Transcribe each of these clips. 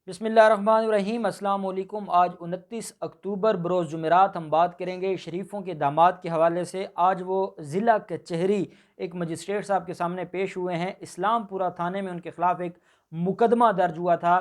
बिस्मिल्लाहिर्रहमानिर्रहीम अस्सलाम वालेकुम। आज 29 अक्टूबर बरोज़ जुमेरात हम बात करेंगे शरीफों के दामाद के हवाले से। आज वो ज़िला कचहरी एक मजिस्ट्रेट साहब के सामने पेश हुए हैं। इस्लामपुरा थाने में उनके ख़िलाफ़ एक मुकदमा दर्ज हुआ था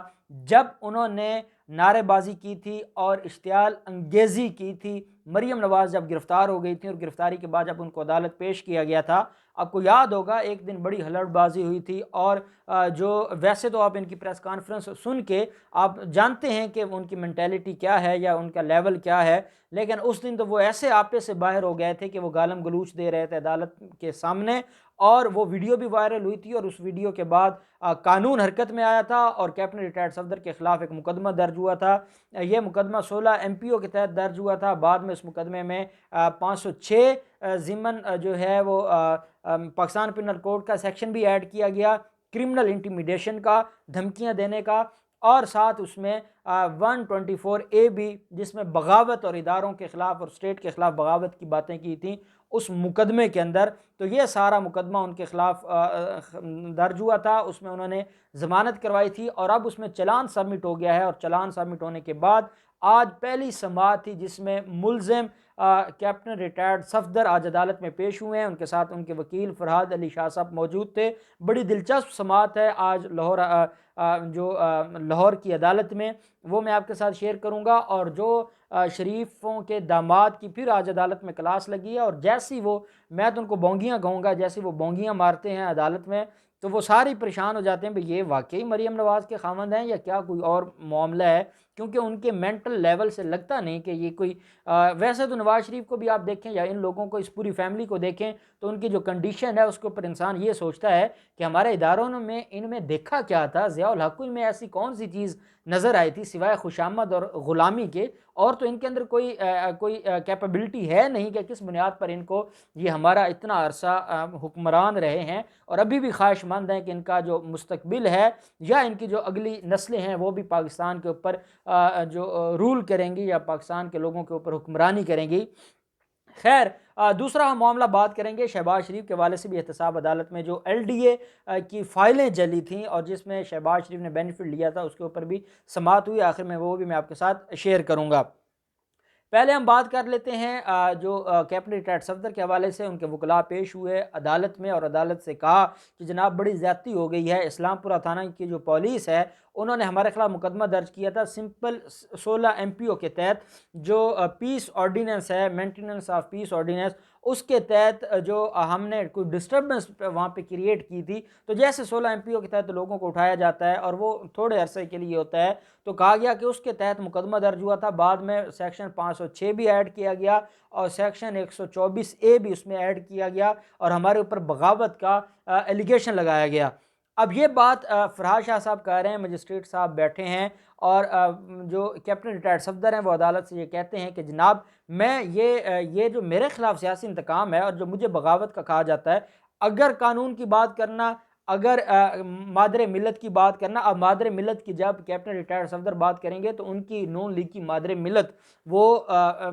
जब उन्होंने नारेबाजी की थी और इश्तियाल अंगेज़ी की थी। मरीम नवाज़ जब गिरफ़्तार हो गई थी और गिरफ़्तारी के बाद जब उनको अदालत पेश किया गया था, आपको याद होगा एक दिन बड़ी हलड़बाजी हुई थी और जो वैसे तो आप इनकी प्रेस कॉन्फ्रेंस सुन के आप जानते हैं कि उनकी मेंटालिटी क्या है या उनका लेवल क्या है, लेकिन उस दिन तो वो ऐसे आपे से बाहर हो गए थे कि वो गालम गलूच दे रहे थे अदालत के सामने। और वो वीडियो भी वायरल हुई थी और उस वीडियो के बाद कानून हरकत में आया था और कैप्टन रिटायर्ड सफदर के खिलाफ एक मुकदमा दर्ज हुआ था। ये मुकदमा 16 MPO के तहत दर्ज हुआ था। बाद में इस मुकदमे में 506 ज़िमन जो है वो पाकिस्तान पिनल कोड का सेक्शन भी ऐड किया गया, क्रिमिनल इंटिमिडेशन का, धमकियां देने का, और साथ उसमें 124A भी जिसमें बगावत और इदारों के ख़िलाफ़ और स्टेट के ख़िलाफ़ बगावत की बातें की थी उस मुकदमे के अंदर। तो ये सारा मुकदमा उनके ख़िलाफ़ दर्ज हुआ था, उसमें उन्होंने ज़मानत करवाई थी और अब उसमें चलान सबमिट हो गया है। और चलान सबमिट होने के बाद आज पहली समाअत थी जिसमें मुलज़िम कैप्टन रिटायर्ड सफदर आज अदालत में पेश हुए हैं। उनके साथ उनके वकील फरहाद अली शाह साहब मौजूद थे। बड़ी दिलचस्प समाअत है आज लाहौर की अदालत में, वो मैं आपके साथ शेयर करूंगा। और जो शरीफों के दामाद की फिर आज अदालत में क्लास लगी है और जैसी वो, मैं तो उनको बोंगियाँ कहूँगा, जैसी वो बोंगियाँ मारते हैं अदालत में तो वो सारी परेशान हो जाते हैं भाई ये वाकई मरीम नवाज़ के खामंद हैं या क्या कोई और मामला है, क्योंकि उनके मेंटल लेवल से लगता नहीं कि ये कोई वैसे तो नवाज शरीफ को भी आप देखें या इन लोगों को, इस पूरी फैमिली को देखें तो उनकी जो कंडीशन है उसके ऊपर इंसान ये सोचता है कि हमारे इदारों में इनमें देखा क्या था, ज़ियाउल हक में ऐसी कौन सी चीज़ नज़र आई थी सिवाय खुशामद और ग़ुलामी के, और तो इनके अंदर कोई कैपेबिलिटी है नहीं कि किस बुनियाद पर इनको ये हमारा इतना अरसा हुक्मरान रहे हैं और अभी भी ख्वाहिशमंद हैं कि इनका जो मुस्तकबिल है या इनकी जो अगली नस्लें हैं वो भी पाकिस्तान के ऊपर जो रूल करेंगी या पाकिस्तान के लोगों के ऊपर हुक्मरानी करेंगी। खैर, दूसरा हम मामला बात करेंगे शहबाज शरीफ के वाले से भी। एहतसाब अदालत में जो LDA की फ़ाइलें जली थी और जिसमें शहबाज शरीफ ने बेनिफिट लिया था उसके ऊपर भी समाअत हुई। आखिर में वो भी मैं आपके साथ शेयर करूँगा। पहले हम बात कर लेते हैं जो कैप्टन रिटायर्ड सफदर के हवाले से। उनके वकला पेश हुए अदालत में और अदालत से कहा कि जनाब बड़ी ज़्यादती हो गई है। इस्लामपुरा थाना की जो पुलिस है उन्होंने हमारे खिलाफ मुकदमा दर्ज किया था सिंपल 16 MPO के तहत, जो पीस ऑर्डीनेंस है, मेंटेनेंस ऑफ पीस ऑर्डीनेंस, उसके तहत जो हमने कोई डिस्टर्बेंस वहाँ पे क्रिएट की थी। तो जैसे 16 MPO के तहत लोगों को उठाया जाता है और वो थोड़े अरसे के लिए होता है, तो कहा गया कि उसके तहत मुकदमा दर्ज हुआ था। बाद में सेक्शन 506 भी ऐड किया गया और सेक्शन 124A भी उसमें ऐड किया गया और हमारे ऊपर बगावत का एलिगेशन लगाया गया। अब ये बात फरहाद शाह साहब कह रहे हैं, मजिस्ट्रेट साहब बैठे हैं और जो कैप्टन रिटायर्ड सफदर हैं वो अदालत से ये कहते हैं कि जनाब मैं ये जो मेरे खिलाफ सियासी इंतकाम है और जो मुझे बगावत का कहा जाता है, अगर कानून की बात करना, अगर मादरे मिलत की बात करना, अब मादरे मिलत की जब कैप्टन रिटायर्ड सफदर बात करेंगे तो उनकी नून लीग की मादरे मिलत वो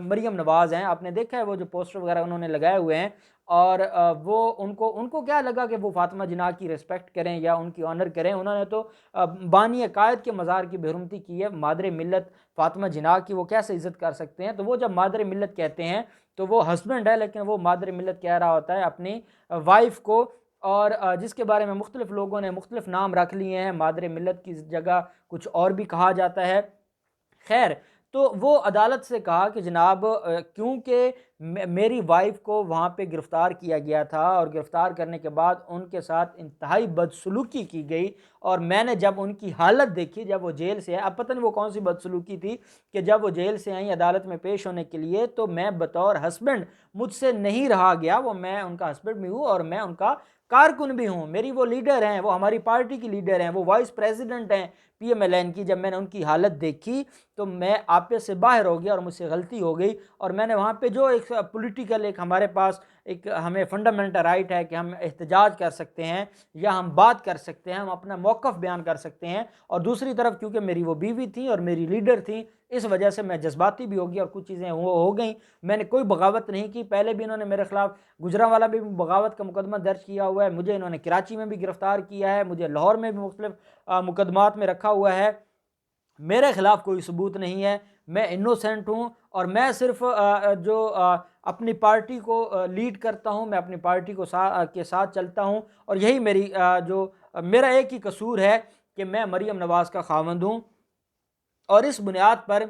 मरीम नवाज़ हैं। आपने देखा है वो जो पोस्टर वगैरह उन्होंने लगाए हुए हैं और वो उनको उनको क्या लगा कि वो फातिमा जिन्ना की रिस्पेक्ट करें या उनकी ऑनर करें। उन्होंने तो बानी कायद के मज़ार की बेहरमती की है। मादरे मिलत फातिमा जिन्ना की वो कैसे इज़्ज़त कर सकते हैं? तो वो जब मादरे मिलत कहते हैं तो वो हस्बैंड है, लेकिन वो मादरे मिलत कह रहा होता है अपनी वाइफ को। और जिसके बारे में मुख्तलिफ लोगों ने मुख्तलिफ नाम रख लिए हैं, मादरे मिलत की जगह कुछ और भी कहा जाता है। खैर, तो वो अदालत से कहा कि जनाब क्योंकि मेरी वाइफ को वहाँ पे गिरफ़्तार किया गया था और गिरफ़्तार करने के बाद उनके साथ इंतहाई बदसलूकी की गई और मैंने जब उनकी हालत देखी जब वो जेल से आए, अब पता नहीं वो कौन सी बदसलूकी थी कि जब वो जेल से आई अदालत में पेश होने के लिए, तो मैं बतौर हस्बैंड मुझसे नहीं रहा गया। वो मैं उनका हस्बैंड भी हूँ और मैं उनका कारकुन भी हूँ। मेरी वो लीडर हैं, वो हमारी पार्टी की लीडर हैं, वो वाइस प्रेसिडेंट हैं PMLN की। जब मैंने उनकी हालत देखी तो मैं आपे से बाहर हो गया और मुझसे गलती हो गई। और मैंने वहाँ पे जो एक पॉलिटिकल एक हमारे पास एक हमें फंडामेंटल राइट है कि हम एहतजाज कर सकते हैं या हम बात कर सकते हैं, हम अपना मौक़िफ़ बयान कर सकते हैं। और दूसरी तरफ क्योंकि मेरी वो बीवी थी और मेरी लीडर थी, इस वजह से मैं जज्बाती भी हो गया और कुछ चीज़ें हो गई। मैंने कोई बगावत नहीं की। पहले भी इन्होंने मेरे खिलाफ गुजरांवाला भी बगावत का मुकदमा दर्ज किया हुआ है, मुझे इन्होंने कराची में भी गिरफ़्तार किया है, मुझे लाहौर में भी मुख्तलिफ मुकदमात में रखा हुआ है। मेरे ख़िलाफ़ कोई सबूत नहीं है, मैं इनोसेंट हूँ और मैं सिर्फ अपनी पार्टी को लीड करता हूँ, मैं अपनी पार्टी को के साथ चलता हूँ और यही मेरा एक ही कसूर है कि मैं मरीम नवाज़ का ख़ावंद हूँ और इस बुनियाद पर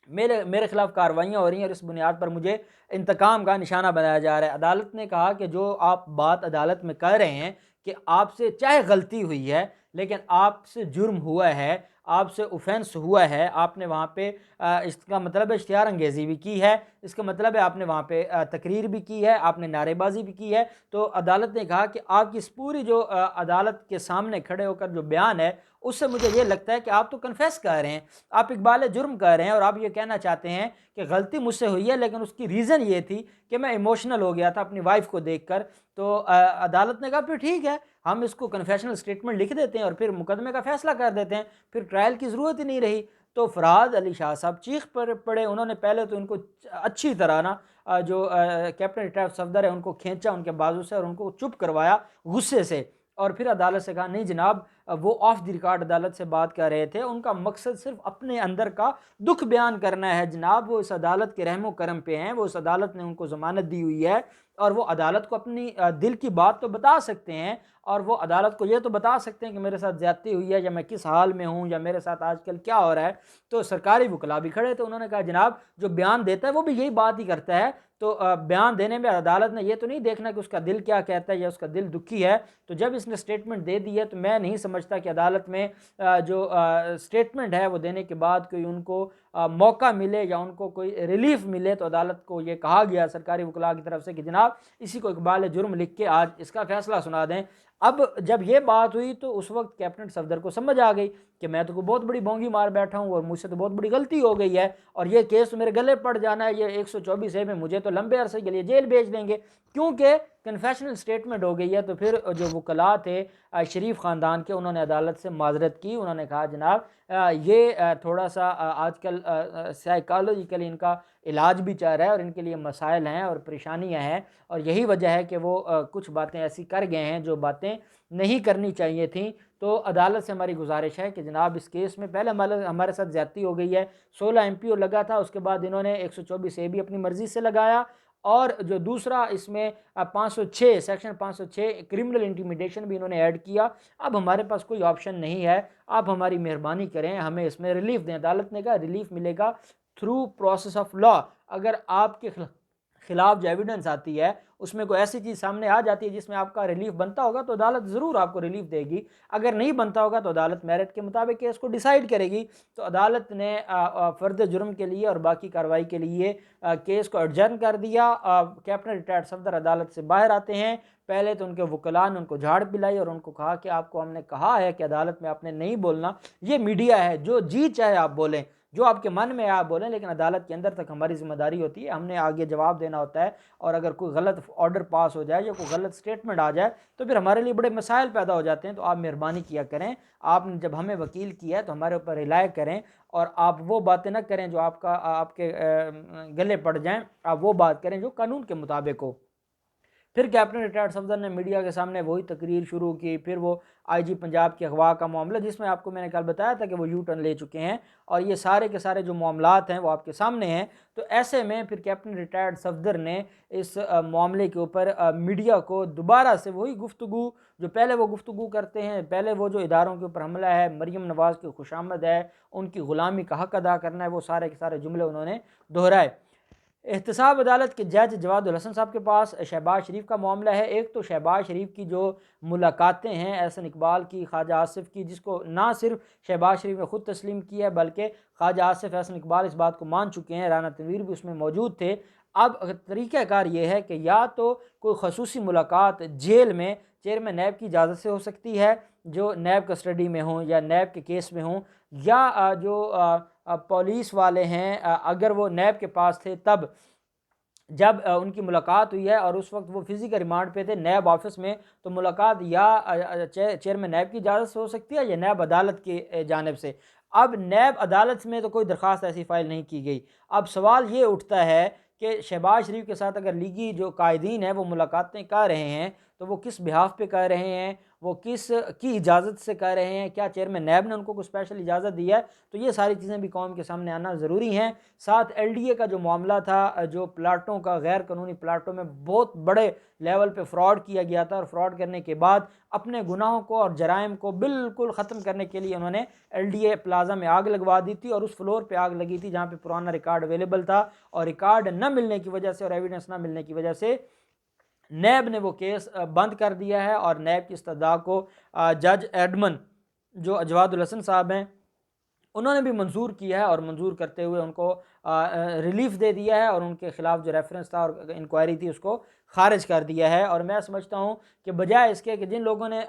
मेरे मेरे खिलाफ कार्रवाइयाँ हो रही हैं और इस बुनियाद पर मुझे इंतकाम का निशाना बनाया जा रहा है। अदालत ने कहा कि जो आप बात अदालत में कर रहे हैं कि आपसे चाहे गलती हुई है लेकिन आपसे जुर्म हुआ है, आपसे ऑफेंस हुआ है, आपने वहाँ पे इसका मतलब है इश्तिहार अंगेज़ी भी की है, इसका मतलब है आपने वहाँ पे तकरीर भी की है, आपने नारेबाजी भी की है। तो अदालत ने कहा कि आपकी इस पूरी जो अदालत के सामने खड़े होकर जो बयान है उससे मुझे ये लगता है कि आप तो कन्फेस कर रहे हैं, आप इकबाल जुर्म कर रहे हैं और आप ये कहना चाहते हैं कि गलती मुझसे हुई है लेकिन उसकी रीज़न ये थी कि मैं इमोशनल हो गया था अपनी वाइफ को देखकर। तो अदालत ने कहा फिर ठीक है, हम इसको कन्फेशनल स्टेटमेंट लिख देते हैं और फिर मुकदमे का फैसला कर देते हैं, फिर ट्रायल की ज़रूरत ही नहीं रही। तो फरहाद अली शाह साहब चीख पर पड़े, उन्होंने पहले तो इनको अच्छी तरह ना जो कैप्टन रिटायर्ड सफदर है उनको खींचा उनके बाजू से और उनको चुप करवाया गुस्से से, और फिर अदालत से कहा नहीं जनाब, वो ऑफ द रिकॉर्ड अदालत से बात कर रहे थे, उनका मकसद सिर्फ अपने अंदर का दुख बयान करना है जनाब, वो इस अदालत के रहमो करम पे हैं, वो इस अदालत ने उनको ज़मानत दी हुई है और वो अदालत को अपनी दिल की बात तो बता सकते हैं और वो अदालत को ये तो बता सकते हैं कि मेरे साथ ज़्यादती हुई है या मैं किस हाल में हूँ या मेरे साथ आजकल क्या हो रहा है। तो सरकारी वकला भी खड़े थे, उन्होंने कहा जनाब जो बयान देता है वो भी यही बात ही करता है, तो बयान देने में अदालत ने ये तो नहीं देखना कि उसका दिल क्या कहता है या उसका दिल दुखी है। तो जब इसने स्टेटमेंट दे दी है तो मैं नहीं समझता कि अदालत में जो स्टेटमेंट है वो देने के बाद कोई उनको मौका मिले या उनको कोई रिलीफ मिले। तो अदालत को ये कहा गया सरकारी वकला की तरफ से कि जनाब इसी को इकबाल जुर्म लिख के आज इसका फैसला सुना दें। अब जब ये बात हुई तो उस वक्त कैप्टन सफदर को समझ आ गई कि मैं तो बहुत बड़ी बोंगी मार बैठा हूँ और मुझसे तो बहुत बड़ी गलती हो गई है और ये केस तो मेरे गले पड़ जाना है, ये 124 में मुझे तो लंबे अरसे के लिए जेल भेज देंगे क्योंकि कन्फेशनल स्टेटमेंट हो गई है। तो फिर जो वकला थे शरीफ ख़ानदान के, उन्होंने अदालत से माजरत की, उन्होंने कहा जनाब ये थोड़ा सा आजकल साइकोलॉजिकली इनका इलाज भी चल रहा है और इनके लिए मसाइल हैं और परेशानियां हैं और यही वजह है कि वो कुछ बातें ऐसी कर गए हैं जो बातें नहीं करनी चाहिए थी। तो अदालत से हमारी गुजारिश है कि जनाब इस केस में पहले हमारे साथ ज्यादती हो गई है, 16 MPO लगा था, उसके बाद इन्होंने 124A भी अपनी मर्जी से लगाया और जो दूसरा इसमें 506 सेक्शन 506 क्रिमिनल इंटीमिडेशन भी इन्होंने ऐड किया। अब हमारे पास कोई ऑप्शन नहीं है, आप हमारी मेहरबानी करें, हमें इसमें रिलीफ दें। अदालत ने कहा रिलीफ मिलेगा थ्रू प्रोसेस ऑफ लॉ, अगर आपके खिलाफ जो एविडेंस आती है उसमें कोई ऐसी चीज़ सामने आ जाती है जिसमें आपका रिलीफ बनता होगा तो अदालत ज़रूर आपको रिलीफ देगी, अगर नहीं बनता होगा तो अदालत मेरिट के मुताबिक केस को डिसाइड करेगी। तो अदालत ने फ़र्द जुर्म के लिए और बाकी कार्रवाई के लिए केस को एडजर्न कर दिया। कैप्टन रिटायर्ड सफदर अदालत से बाहर आते हैं, पहले तो उनके वकला ने उनको झाड़ पिलाई और उनको कहा कि आपको हमने कहा है कि अदालत में आपने नहीं बोलना, ये मीडिया है, जो जी चाहे आप बोलें, जो आपके मन में आप बोलें, लेकिन अदालत के अंदर तक हमारी जिम्मेदारी होती है, हमने आगे जवाब देना होता है और अगर कोई गलत ऑर्डर पास हो जाए या कोई गलत स्टेटमेंट आ जाए तो फिर हमारे लिए बड़े मसाइल पैदा हो जाते हैं। तो आप मेहरबानी किया करें, आपने जब हमें वकील किया है तो हमारे ऊपर रिलाय करें और आप वो बातें ना करें जो आपके गले पड़ जाएं, आप वो बात करें जो कानून के मुताबिक हो। फिर कैप्टन रिटायर्ड सफदर ने मीडिया के सामने वही तकरीर शुरू की, फिर वो IG पंजाब के अगवा का मामला जिसमें आपको मैंने कल बताया था कि वो यू टर्न ले चुके हैं और ये सारे के सारे जो मामलात हैं वो आपके सामने हैं। तो ऐसे में फिर कैप्टन रिटायर्ड सफदर ने इस मामले के ऊपर मीडिया को दोबारा से वही गुफ्तगू जो पहले वो गुफ्तगू करते हैं, पहले वो जो इदारों के ऊपर हमला है, मरीम नवाज़ की खुशामद है, उनकी ग़ुलामी का हक़ अदा करना है, वो सारे के सारे जुमले उन्होंने दोहराए। एहतसाब अदालत के जज जवादुल हसन साहब के पास शहबाज शरीफ का मामला है। एक तो शहबाज शरीफ की जो मुलाकातें हैं एहसन इकबाल की, ख्वाजा आसिफ की, जिसको ना सिर्फ शहबाज शरीफ ने ख़ुद तस्लीम किया है बल्कि ख्वाजा आसिफ एहसन इकबाल इस बात को मान चुके हैं, राना तनवीर भी उसमें मौजूद थे। अब तरीक़ाकार ये है कि या तो कोई खसूसी मुलाकात जेल में चेयरमैन नैब की इजाज़त से हो सकती है जो नैब कस्टडी में हों या नैब के केस में हों, या जो पुलिस वाले हैं अगर वो नैब के पास थे तब जब उनकी मुलाकात हुई है और उस वक्त वो फिज़िकल रिमांड पे थे नैब ऑफिस में, तो मुलाकात या चेयरमैन नैब की इजाज़त से हो सकती है या नैब अदालत की जानिब से। अब नैब अदालत में तो कोई दरख्वास्त ऐसी फ़ाइल नहीं की गई। अब सवाल ये उठता है कि शहबाज शरीफ के साथ अगर लीगी जो कायदीन है वो मुलाकातें कर रहे हैं तो वो किस बिहाफ पे कर रहे हैं, वो किस की इजाज़त से कर रहे हैं, क्या चेयरमैन नैब ने उनको कोई स्पेशल इजाज़त दी है, तो ये सारी चीज़ें भी कौम के सामने आना ज़रूरी हैं। साथ एलडीए का जो मामला था, जो प्लाटों का, गैर कानूनी प्लाटों में बहुत बड़े लेवल पे फ्रॉड किया गया था, और फ्रॉड करने के बाद अपने गुनाहों को और जराइम को बिल्कुल ख़त्म करने के लिए उन्होंने एलडीए प्लाजा में आग लगवा दी थी, और उस फ्लोर पे आग लगी थी जहाँ पे पुराना रिकॉर्ड अवेलेबल था, और रिकॉर्ड न मिलने की वजह से और एविडेंस न मिलने की वजह से नैब ने वो केस बंद कर दिया है। और नैब की इस्तदा को जज एडमन जो अजवादुल हसन साहब हैं, उन्होंने भी मंजूर किया है, और मंजूर करते हुए उनको रिलीफ दे दिया है, और उनके खिलाफ जो रेफरेंस था और इंक्वायरी थी उसको खारिज कर दिया है। और मैं समझता हूँ कि बजाय इसके कि जिन लोगों ने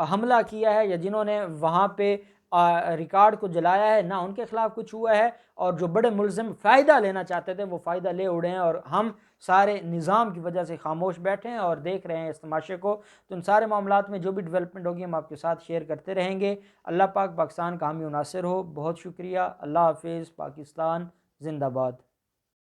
हमला किया है या जिन्होंने वहाँ पे रिकॉर्ड को जलाया है, ना उनके खिलाफ कुछ हुआ है, और जो बड़े मुलजिम फ़ायदा लेना चाहते थे वो फ़ायदा ले उड़े हैं, और हम सारे निज़ाम की वजह से खामोश बैठे हैं और देख रहे हैं इस तमाशे को। तो इन सारे मामलात में जो भी डेवलपमेंट होगी हम आपके साथ शेयर करते रहेंगे। अल्लाह पाक पाकिस्तान का हामी नासिर हो। बहुत शुक्रिया। अल्लाह हाफिज़। पाकिस्तान जिंदाबाद।